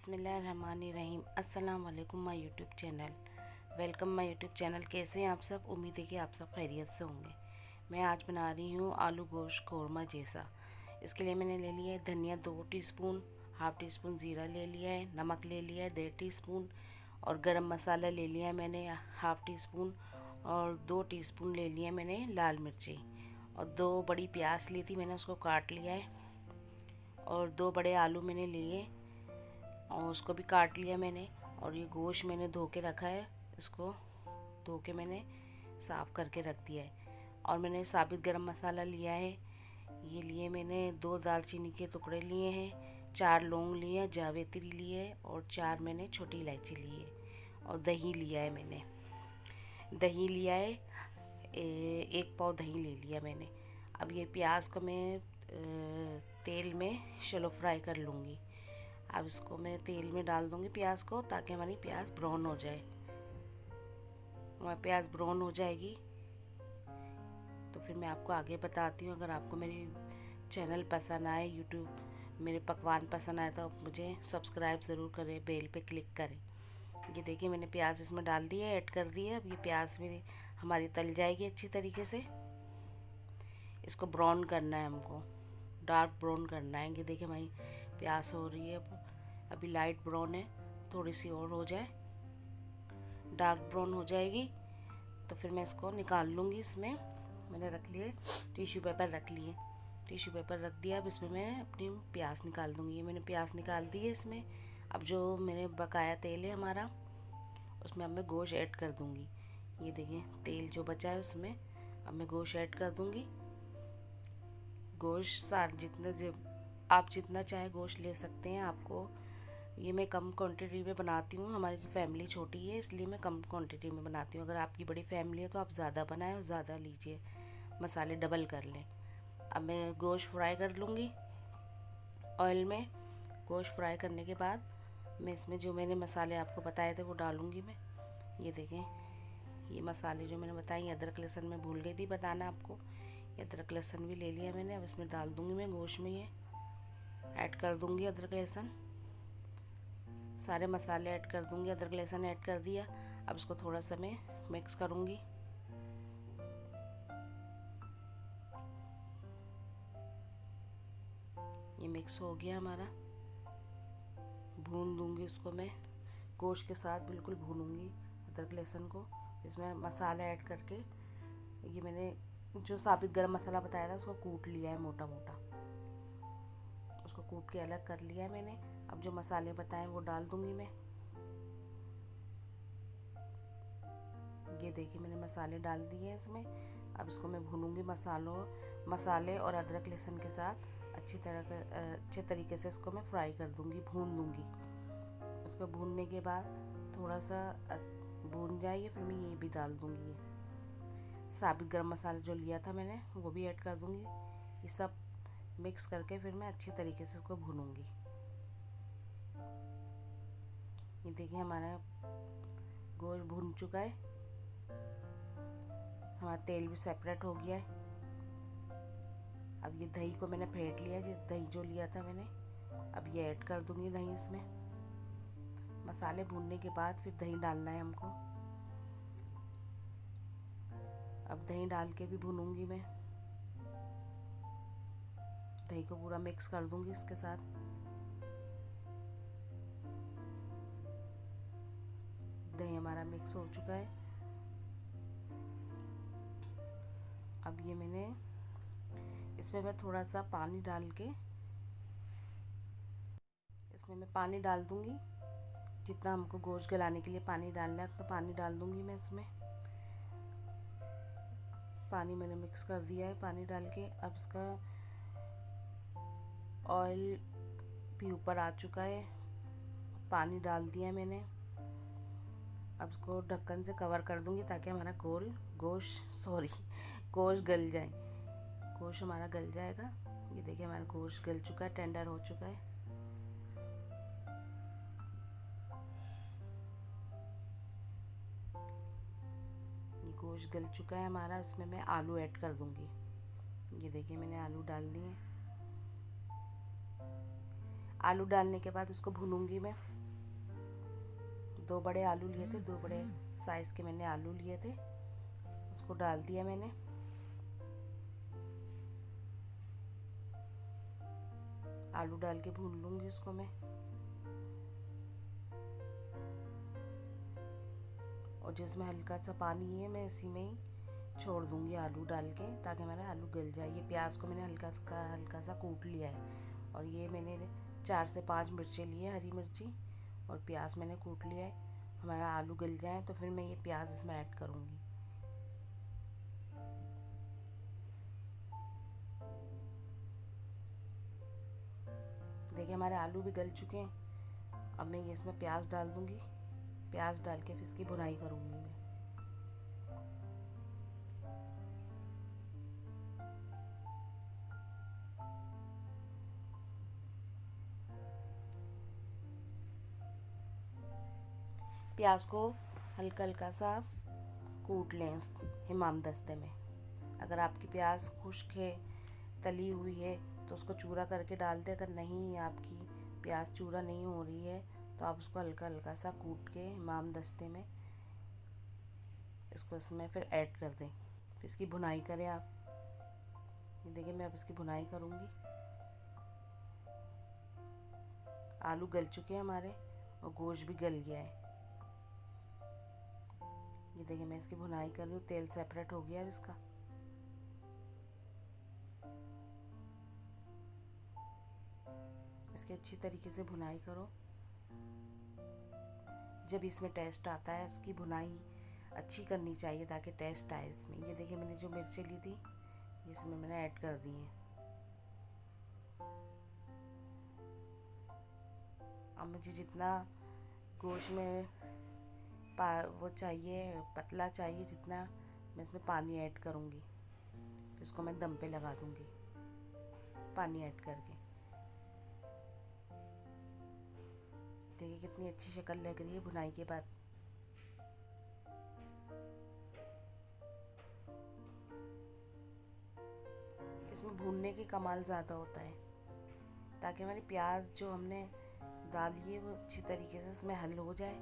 बिस्मिल्लाहिर्रहमानिर्रहीम। अस्सलाम वालेकुम my YouTube channel. Welcome my YouTube channel. कैसे हैं आप सब? उम्मीद है कि आप सब खैरियत से होंगे। मैं आज बना रही हूँ आलू गोश्त कौरमा जैसा। इसके लिए मैंने ले लिया है धनिया 2 टीस्पून, हाफ़ टी स्पून ज़ीरा ले लिया है, नमक ले लिया है 1.5 टीस्पून और गरम मसाला ले लिया है मैंने हाफ़ टी स्पून और 2 टीस्पून ले लिया मैंने लाल मिर्ची और 2 बड़ी प्याज ली थी मैंने, उसको काट लिया है और 2 बड़े आलू मैंने लिए और उसको भी काट लिया मैंने। और ये गोश्त मैंने धो के रखा है, इसको धो के मैंने साफ़ करके रख दिया है। और मैंने साबित गरम मसाला लिया है, ये लिए मैंने 2 दालचीनी के टुकड़े लिए हैं, 4 लौंग लिए हैं, जावित्री लिए है और 4 मैंने छोटी इलायची ली है। और दही लिया है मैंने, दही लिया है 1 पाव दही ले लिया मैंने। अब ये प्याज को मैं तेल में शैलो फ्राई कर लूँगी। अब इसको मैं तेल में डाल दूँगी प्याज को, ताकि हमारी प्याज ब्राउन हो जाए। हमारी प्याज ब्राउन हो जाएगी तो फिर मैं आपको आगे बताती हूँ। अगर आपको मेरी चैनल पसंद आए, यूट्यूब मेरे पकवान पसंद आए तो आप मुझे सब्सक्राइब ज़रूर करें, बेल पे क्लिक करें। ये देखिए मैंने प्याज इसमें डाल दी है, ऐड कर दी है। अब ये प्याज मेरी हमारी तल जाएगी अच्छी तरीके से। इसको ब्राउन करना है हमको, डार्क ब्राउन करना है। ये देखिए हमारी प्याज हो रही है, अभी लाइट ब्राउन है, थोड़ी सी और हो जाए, डार्क ब्राउन हो जाएगी तो फिर मैं इसको निकाल लूँगी। इसमें मैंने रख लिए टिश्यू पेपर, रख लिए टिश्यू पेपर रख दिया। अब इसमें मैं अपनी प्याज निकाल दूँगी। ये मैंने प्याज निकाल दी है इसमें। अब जो मेरे बकाया तेल है हमारा, उसमें अब मैं गोश्त ऐड कर दूँगी। ये देखिए तेल जो बचा है उसमें अब मैं गोश्त ऐड कर दूँगी। गोश्त आप जितना चाहे गोश्त ले सकते हैं। आपको ये मैं कम क्वांटिटी में बनाती हूँ, हमारी फैमिली छोटी है इसलिए मैं कम क्वांटिटी में बनाती हूँ। अगर आपकी बड़ी फैमिली है तो आप ज़्यादा बनाएं और ज़्यादा लीजिए, मसाले डबल कर लें। अब मैं गोश्त फ्राई कर लूँगी ऑयल में। गोश्त फ्राई करने के बाद मैं इसमें जो मैंने मसाले आपको बताए थे वो डालूँगी मैं। ये देखें ये मसाले जो मैंने बताए, अदरक लहसुन मैं भूल गई थी बताना आपको, ये अदरक लहसुन भी ले लिया मैंने। अब इसमें डाल दूँगी मैं गोश्त में, ये ऐड कर दूँगी अदरक लहसुन, सारे मसाले ऐड कर दूँगी। अदरक लहसुन ऐड कर दिया। अब इसको थोड़ा सा मैं मिक्स करूँगी। ये मिक्स हो गया हमारा, भून दूँगी उसको मैं गोश्त के साथ, बिल्कुल भूनूँगी अदरक लहसुन को। इसमें मसाला ऐड करके ये मैंने जो साबित गरम मसाला बताया था उसको कूट लिया है मोटा मोटा, उसको कूट के अलग कर लिया है मैंने। अब जो मसाले बताए वो डाल दूँगी मैं। ये देखिए मैंने मसाले डाल दिए हैं इसमें। अब इसको मैं भूनूंगी मसाले और अदरक लहसुन के साथ अच्छे तरीके से इसको मैं फ्राई कर दूंगी, भून दूंगी। इसको भूनने के बाद थोड़ा सा भून जाएगी, फिर मैं ये भी डाल दूंगी। ये साबित गरम मसाला जो लिया था मैंने वो भी ऐड कर दूंगी। ये सब मिक्स करके फिर मैं अच्छी तरीके से इसको भूनूंगी। ये देखिए हमारा गोश्त भून चुका है, हमारा तेल भी सेपरेट हो गया है। अब ये दही को मैंने फेंट लिया है, दही जो लिया था मैंने, अब ये ऐड कर दूंगी दही इसमें। मसाले भूनने के बाद फिर दही डालना है हमको। अब दही डाल के भी भूनूंगी मैं, दही को पूरा मिक्स कर दूंगी इसके साथ। दही हमारा मिक्स हो चुका है। अब ये मैंने इसमें मैं थोड़ा सा पानी डाल के, इसमें मैं पानी डाल दूंगी। जितना हमको गोश्त गलाने के लिए पानी डालना है तो पानी डाल दूंगी मैं इसमें। पानी मैंने मिक्स कर दिया है पानी डाल के। अब इसका ऑयल भी ऊपर आ चुका है, पानी डाल दिया मैंने। अब इसको ढक्कन से कवर कर दूंगी ताकि हमारा गोश्त गल जाए। गोश्त हमारा गल जाएगा। ये देखिए हमारा गोश्त गल चुका है, टेंडर हो चुका है। ये गोश्त गल चुका है हमारा। इसमें मैं आलू ऐड कर दूंगी। ये देखिए मैंने आलू डाल दिए। आलू डालने के बाद इसको भूनूंगी मैं। 2 बड़े आलू लिए थे, 2 बड़े साइज़ के मैंने आलू लिए थे, उसको डाल दिया मैंने। आलू डाल के भून लूँगी इसको मैं। और जो इसमें हल्का सा पानी है मैं इसी में ही छोड़ दूँगी आलू डाल के, ताकि हमारा आलू गल जाए। ये प्याज को मैंने हल्का सा कूट लिया है, और ये मैंने 4 से 5 मिर्चें लिए, हरी मिर्ची और प्याज मैंने कूट लिया है। हमारा आलू गल जाए तो फिर मैं ये प्याज इसमें ऐड करूँगी। देखिए हमारे आलू भी गल चुके हैं। अब मैं ये इसमें प्याज डाल दूँगी। प्याज डाल के फिर इसकी भुनाई करूँगी मैं। प्याज को हल्का हल्का सा कूट लें उस हमाम दस्ते में। अगर आपकी प्याज खुश्क है, तली हुई है, तो उसको चूरा करके डाल दें। अगर नहीं, आपकी प्याज चूरा नहीं हो रही है, तो आप उसको हल्का हल्का सा कूट के हमाम दस्ते में इसको इसमें फिर ऐड कर दें। फिर इसकी भुनाई करें आप। ये देखिए मैं अब इसकी भुनाई करूँगी। आलू गल चुके हैं हमारे और गोश्त भी गल गया है। ये देखिए मैं इसकी भुनाई कर रही हूँ। तेल सेपरेट हो गया है इसका। इसकी अच्छी तरीके से भुनाई करो। जब इसमें टेस्ट आता है, इसकी भुनाई अच्छी करनी चाहिए ताकि टेस्ट आए इसमें। ये देखिए मैंने जो मिर्चें ली थी इसमें मैंने ऐड कर दी हैं। अब मुझे जितना गोश्त में वो चाहिए, पतला चाहिए जितना, मैं इसमें पानी ऐड करूँगी। फिर इसको मैं दम पे लगा दूँगी पानी ऐड करके। देखिए कितनी अच्छी शक्ल लग रही है भुनाई के बाद। इसमें भूनने की कमाल ज़्यादा होता है, ताकि हमारी प्याज जो हमने डाली है वो अच्छी तरीके से इसमें हल हो जाए।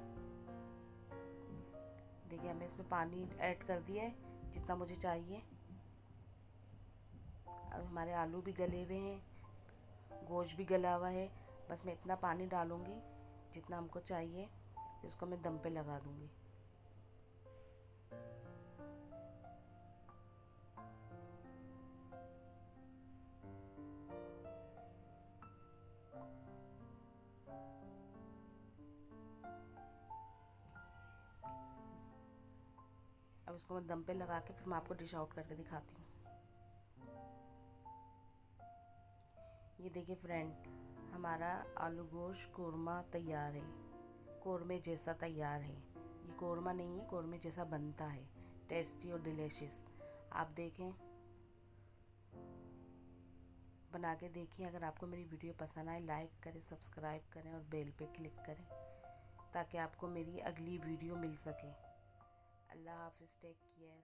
देखिए हमने इसमें पानी ऐड कर दिया है जितना मुझे चाहिए। अब हमारे आलू भी गले हुए हैं, गोश्त भी गला हुआ है। बस मैं इतना पानी डालूँगी जितना हमको चाहिए। इसको मैं दम पे लगा दूँगी। अब इसको मैं दम पे लगा के फिर मैं आपको डिश आउट करके दिखाती हूँ। ये देखिए फ्रेंड, हमारा आलू गोश्त कोरमा तैयार है। कोरमे जैसा तैयार है। ये कोरमा नहीं है, कोरमे जैसा बनता है। टेस्टी और डिलीशियस। आप देखें, बना के देखिए। अगर आपको मेरी वीडियो पसंद आए, लाइक करें, सब्सक्राइब करें और बेल पे क्लिक करें, ताकि आपको मेरी अगली वीडियो मिल सके। अल्लाह हाफिज़, टेक केयर।